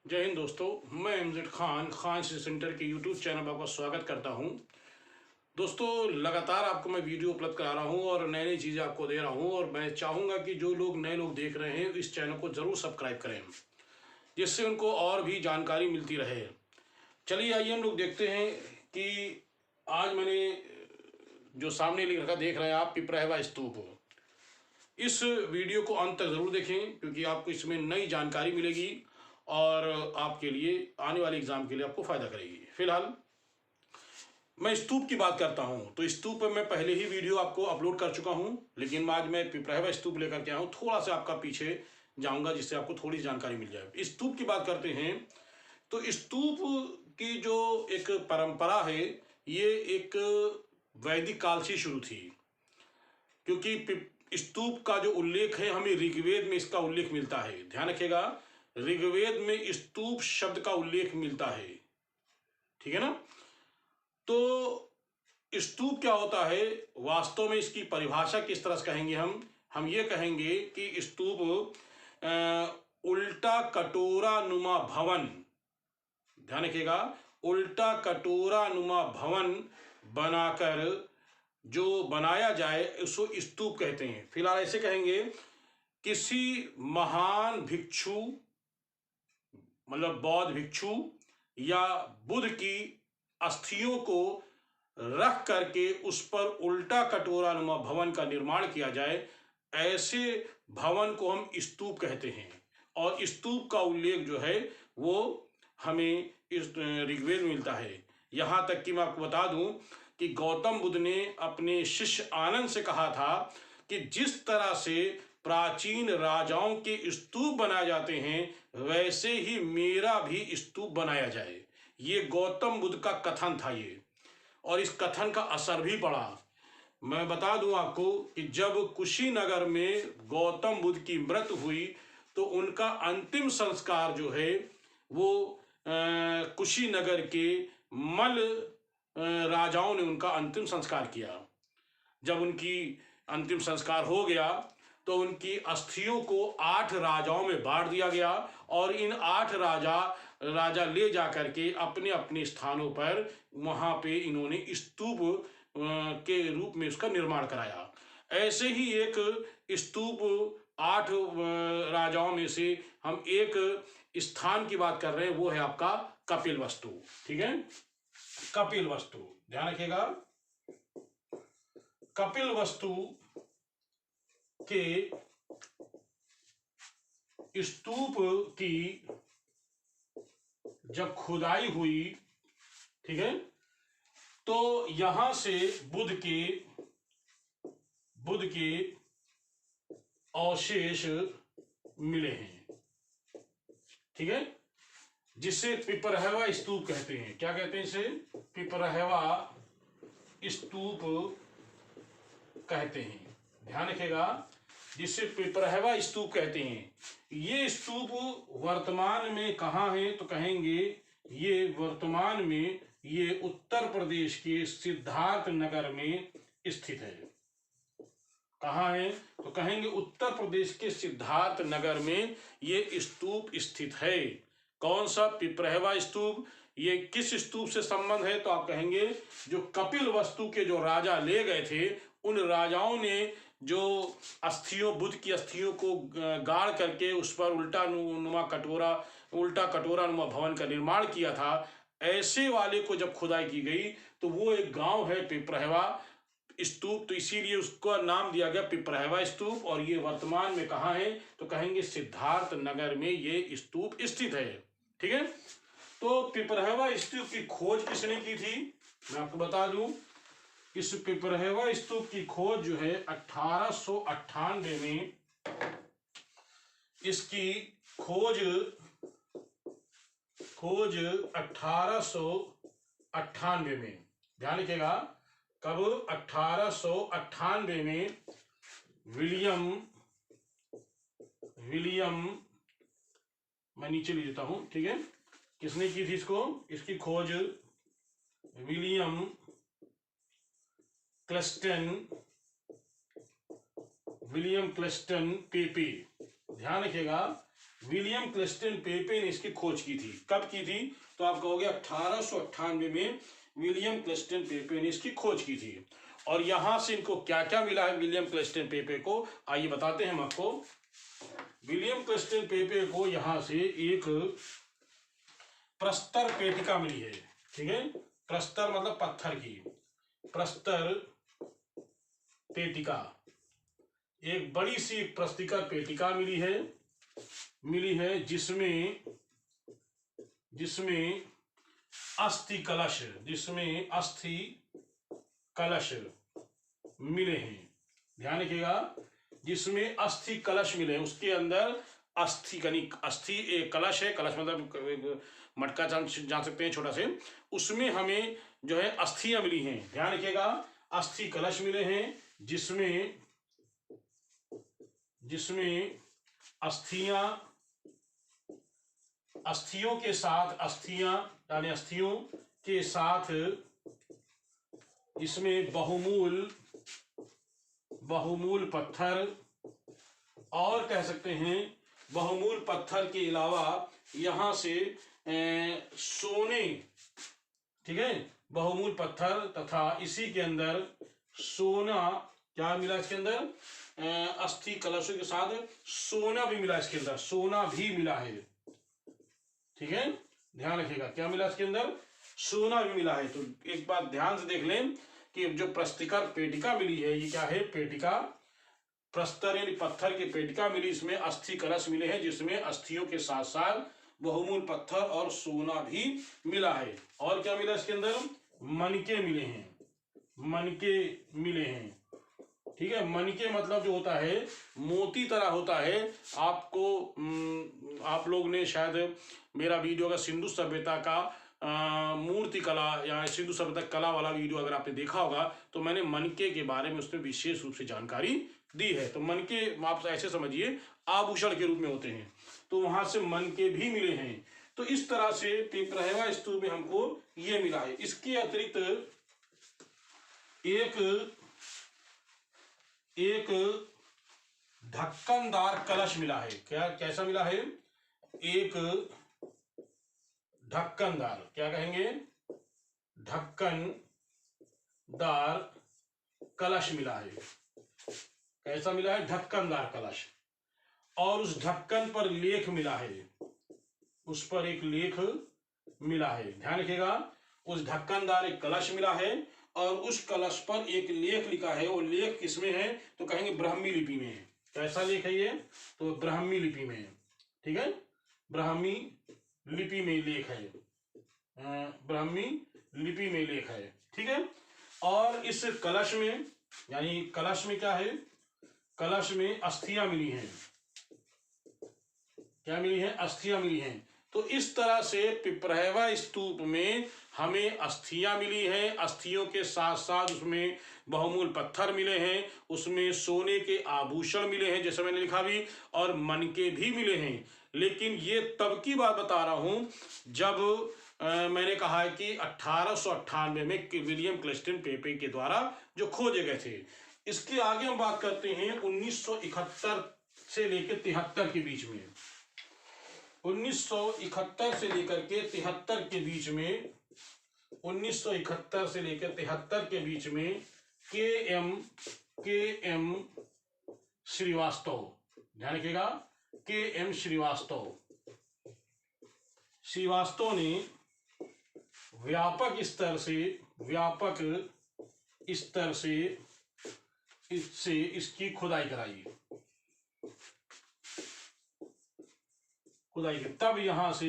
जय हिंद दोस्तों, मैं एमजेड खान सेंटर के यूट्यूब चैनल पर आपका स्वागत करता हूं। दोस्तों, लगातार आपको मैं वीडियो उपलब्ध करा रहा हूं और नई नई चीज़ें आपको दे रहा हूं और मैं चाहूँगा कि जो लोग नए लोग देख रहे हैं इस चैनल को ज़रूर सब्सक्राइब करें, जिससे उनको और भी जानकारी मिलती रहे। चलिए आइए हम लोग देखते हैं कि आज मैंने जो सामने लिख रखा देख रहे हैं आप, पिपराहवा स्तूप। इस वीडियो को अंत तक ज़रूर देखें क्योंकि आपको इसमें नई जानकारी मिलेगी और आपके लिए आने वाले एग्ज़ाम के लिए आपको फ़ायदा करेगी। फिलहाल मैं स्तूप की बात करता हूं तो स्तूप पर मैं पहले ही वीडियो आपको अपलोड कर चुका हूं, लेकिन आज मैं पिपराहवा स्तूप लेकर के आया हूं। थोड़ा सा आपका पीछे जाऊंगा जिससे आपको थोड़ी जानकारी मिल जाए। स्तूप की बात करते हैं तो स्तूप की जो एक परंपरा है ये एक वैदिक काल से शुरू थी, क्योंकि स्तूप का जो उल्लेख है हमें ऋग्वेद में इसका उल्लेख मिलता है। ध्यान रखिएगा, ऋग्वेद में स्तूप शब्द का उल्लेख मिलता है, ठीक है ना। तो स्तूप क्या होता है, वास्तव में इसकी परिभाषा किस तरह से कहेंगे हम ये कहेंगे कि स्तूप उल्टा कटोरा नुमा भवन, ध्यान रखिएगा, उल्टा कटोरा नुमा भवन बनाकर जो बनाया जाए उसको स्तूप कहते हैं। फिलहाल ऐसे कहेंगे, किसी महान भिक्षु मतलब बौद्ध भिक्षु या बुद्ध की अस्थियों को रख करके उस पर उल्टा कटोरा नुमा भवन का निर्माण किया जाए, ऐसे भवन को हम स्तूप कहते हैं। और स्तूप का उल्लेख जो है वो हमें इस ऋग्वेद में मिलता है। यहाँ तक कि मैं आपको बता दूं कि गौतम बुद्ध ने अपने शिष्य आनंद से कहा था कि जिस तरह से प्राचीन राजाओं के स्तूप बनाए जाते हैं वैसे ही मेरा भी स्तूप बनाया जाए। ये गौतम बुद्ध का कथन था ये, और इस कथन का असर भी पड़ा। मैं बता दूं आपको कि जब कुशीनगर में गौतम बुद्ध की मृत्यु हुई तो उनका अंतिम संस्कार जो है वो कुशीनगर के मल राजाओं ने उनका अंतिम संस्कार किया। जब उनकी अंतिम संस्कार हो गया तो उनकी अस्थियों को 8 राजाओं में बांट दिया गया और इन 8 राजा ले जा करके अपने अपने स्थानों पर वहाँ पे इन्होंने स्तूप के रूप में उसका निर्माण कराया। ऐसे ही एक स्तूप 8 राजाओं में से हम एक स्थान की बात कर रहे हैं, वो है आपका कपिलवस्तु, ठीक है। कपिलवस्तु, ध्यान रखिएगा, कपिलवस्तु के स्तूप की जब खुदाई हुई, ठीक है, तो यहां से बुद्ध के अवशेष मिले हैं, ठीक है, जिसे पिपराहवा स्तूप कहते हैं। क्या कहते हैं इसे? पिपराहवा स्तूप कहते हैं। ध्यान रखिएगा, जिसे पिपराहवा स्तूप कहते हैं। ये स्तूप वर्तमान में कहाँ है तो कहेंगे ये वर्तमान में ये उत्तर प्रदेश के सिद्धार्थ नगर में स्थित है। कहाँ है तो कहेंगे उत्तर प्रदेश के सिद्धार्थ नगर में ये स्तूप स्थित है। कौन सा? पिपराहवा स्तूप। ये किस स्तूप से संबंध है तो आप कहेंगे जो कपिलवस्तु के जो राजा ले गए थे उन राजाओं ने जो बुद्ध की अस्थियों को गाड़ करके उस पर उल्टा कटोरा नुमा भवन का निर्माण किया था, ऐसे वाले को जब खुदाई की गई तो वो एक गांव है पिपराहवा स्तूप, तो इसीलिए उसका नाम दिया गया पिपराहवा स्तूप। और ये वर्तमान में कहाँ है तो कहेंगे सिद्धार्थ नगर में ये स्तूप स्थित है, ठीक है। तो पिपराहवा स्तूप की खोज किसने की थी मैं आपको बता दूं। इस पिपराहवा स्तूप की खोज जो है 1898 में, इसकी खोज 1898 में, ध्यान रखिएगा कब? 1898 में विलियम मैं नीचे लिख देता हूं, ठीक है। किसने की थी इसको? इसकी खोज विलियम क्लस्टन पेपी, ध्यान रखिएगा विलियम क्लिस्टन पेपे ने इसकी खोज की थी। कब की थी? तो आप कहोगे 1898 में विलियम क्लिस्टन पेपे ने इसकी खोज की थी। और यहां से इनको क्या क्या मिला है विलियम क्लिस्टन पेपे को, आइए बताते हैं हम आपको। विलियम क्लिस्टन पेपे को यहां से एक प्रस्तर पेटिका मिली है। ठीक है, प्रस्तर मतलब पत्थर की, प्रस्तर पेटिका, एक बड़ी सी प्रस्तिका पेटिका मिली है जिसमें अस्थि कलश मिले हैं। ध्यान रखिएगा, जिसमें अस्थि कलश मिले हैं, उसके अंदर अस्थि एक कलश है, कलश मतलब मटका जान सकते हैं छोटा से, उसमें हमें जो है अस्थियां मिली हैं। ध्यान रखिएगा, अस्थि कलश मिले हैं जिसमें अस्थियों के साथ इसमें बहुमूल पत्थर, और कह सकते हैं बहुमूल पत्थर के अलावा यहां से सोने, ठीक है, बहुमूल पत्थर तथा इसी के अंदर सोना, क्या मिला इसके अंदर? अस्थि कलशों के साथ सोना भी मिला, इसके अंदर सोना भी मिला है। ठीक है, ध्यान रखिएगा, क्या मिला इसके अंदर? सोना भी मिला है। तो एक बात ध्यान से देख लें कि जो प्रस्तिकर पेटिका मिली है, ये क्या है? पेटिका, प्रस्तर यानी पत्थर की पेटिका मिली, इसमें अस्थि कलश मिले हैं जिसमें अस्थियों के साथ साथ बहुमूल पत्थर और सोना भी मिला है। और क्या मिला इसके अंदर? मनके मिले हैं। ठीक है, मनके मतलब जो होता है मोती तरह होता है। आपको आप लोग ने शायद मेरा वीडियो का सिंधु सभ्यता का मूर्ति कला या सिंधु सभ्यता कला वाला वीडियो अगर आपने देखा होगा तो मैंने मनके के बारे में उसमें विशेष रूप से जानकारी दी है। तो मनके आप ऐसे समझिए आभूषण के रूप में होते हैं, तो वहां से मनके भी मिले हैं। तो इस तरह से पिपराइवा स्तूप में हमको ये मिला है। इसके अतिरिक्त एक ढक्कनदार कलश मिला है। क्या, कैसा मिला है? एक ढक्कनदार, क्या कहेंगे? ढक्कनदार कलश मिला है। कैसा मिला है? ढक्कनदार कलश। और उस ढक्कन पर लेख मिला है, उस पर एक लेख मिला है। ध्यान रखिएगा, उस ढक्कनदार एक कलश मिला है और उस कलश पर एक लेख लिखा है। वो लेख किसमें है? तो कहेंगे ब्राह्मी लिपि में है। कैसा लेख है ये? तो ब्राह्मी लिपि में है। ठीक है, ब्राह्मी लिपि में लेख है, ब्राह्मी लिपि में लेख है। ठीक है, और इस कलश में, यानी कलश में क्या है? कलश में अस्थियां मिली हैं। क्या मिली हैं? अस्थियां मिली हैं। तो इस तरह से पिपराइवा स्तूप में हमें अस्थियां मिली हैं। अस्थियों के साथ साथ उसमें बहुमूल पत्थर मिले हैं, उसमें सोने के आभूषण मिले हैं जैसे मैंने लिखा भी, और मनके भी मिले हैं। लेकिन ये तब की बात बता रहा हूं जब मैंने कहा है कि 1898 में विलियम क्लिस्टन पेपे के द्वारा जो खोजे गए थे। इसके आगे हम बात करते हैं 1971 से लेकर 73 के बीच में। 1971 से लेकर के 73 के बीच में, 1971 से लेकर 73 के बीच में के एम श्रीवास्तव, ध्यान रखिएगा, के एम श्रीवास्तव ने व्यापक स्तर से इसकी खुदाई कराई। तब यहां से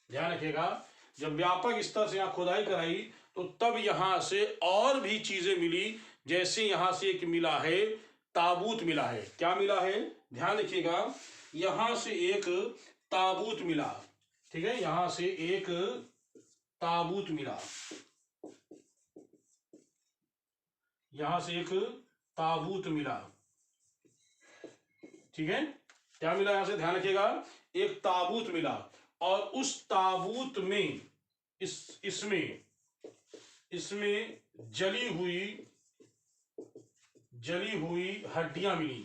ध्यान रखिएगा, जब व्यापक स्तर से यहां खुदाई कराई तो तब यहां से और भी चीजें मिली। जैसे यहां से एक मिला है ताबूत मिला है। क्या मिला है? ध्यान रखिएगा, यहां से एक ताबूत मिला। ठीक है, यहां से एक ताबूत मिला, यहां से एक ताबूत मिला। ठीक है, क्या मिला यहां से? ध्यान रखिएगा, एक ताबूत मिला। और उस ताबूत में इसमें जली हुई हड्डियां मिली,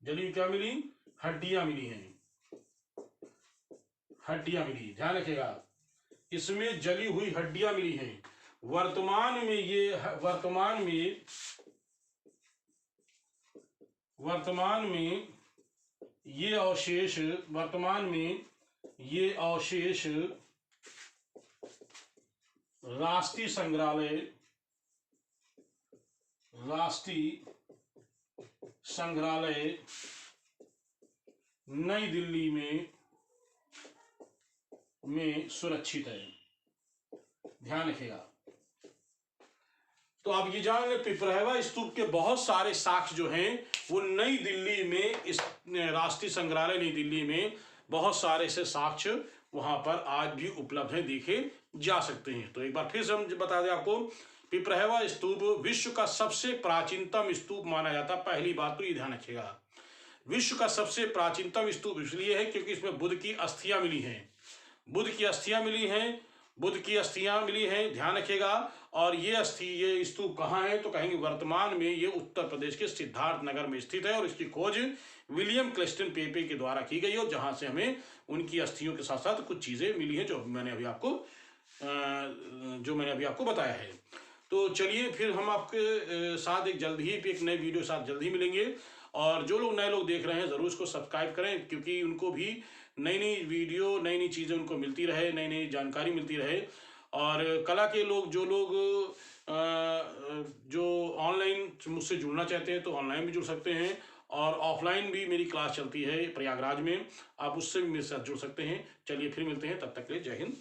जली हुई क्या मिली, हड्डियां मिली हैं, हड्डियां मिली, ध्यान रखिएगा, इसमें जली हुई हड्डियां मिली हैं। वर्तमान में ये अवशेष राष्ट्रीय संग्रहालय नई दिल्ली में सुरक्षित है, ध्यान रखिएगा। तो आप ये जान लें, पिपरहवा स्तूप के बहुत सारे साक्ष्य जो हैं वो नई दिल्ली में, इस राष्ट्रीय संग्रहालय नई दिल्ली में बहुत सारे ऐसे साक्ष्य वहां पर आज भी उपलब्ध हैं, देखे जा सकते हैं। तो एक बार फिर से हम बता दें आपको, पिपरहवा स्तूप विश्व का सबसे प्राचीनतम स्तूप माना जाता है। पहली बात तो ये ध्यान रखिएगा, विश्व का सबसे प्राचीनतम स्तूप इसलिए है क्योंकि इसमें बुद्ध की अस्थियां मिली हैं, बुद्ध की अस्थियां मिली हैं, ध्यान रखिएगा। और ये स्तूप कहाँ है, तो कहेंगे वर्तमान में ये उत्तर प्रदेश के सिद्धार्थ नगर में स्थित है, और इसकी खोज विलियम क्लिस्टन पेपे के द्वारा की गई है, जहां से हमें उनकी अस्थियों के साथ साथ कुछ चीजें मिली हैं जो मैंने अभी आपको बताया है। तो चलिए फिर हम आपके साथ एक नए वीडियो के साथ जल्द ही मिलेंगे। और जो लोग नए लोग देख रहे हैं ज़रूर इसको सब्सक्राइब करें, क्योंकि उनको भी नई नई वीडियो, नई नई चीज़ें उनको मिलती रहे, नई नई जानकारी मिलती रहे। और कला के लोग जो ऑनलाइन मुझसे जुड़ना चाहते हैं तो ऑनलाइन भी जुड़ सकते हैं, और ऑफलाइन भी मेरी क्लास चलती है प्रयागराज में, आप उससे भी मेरे साथ जुड़ सकते हैं। चलिए फिर मिलते हैं, तब तक के लिए जय हिंद।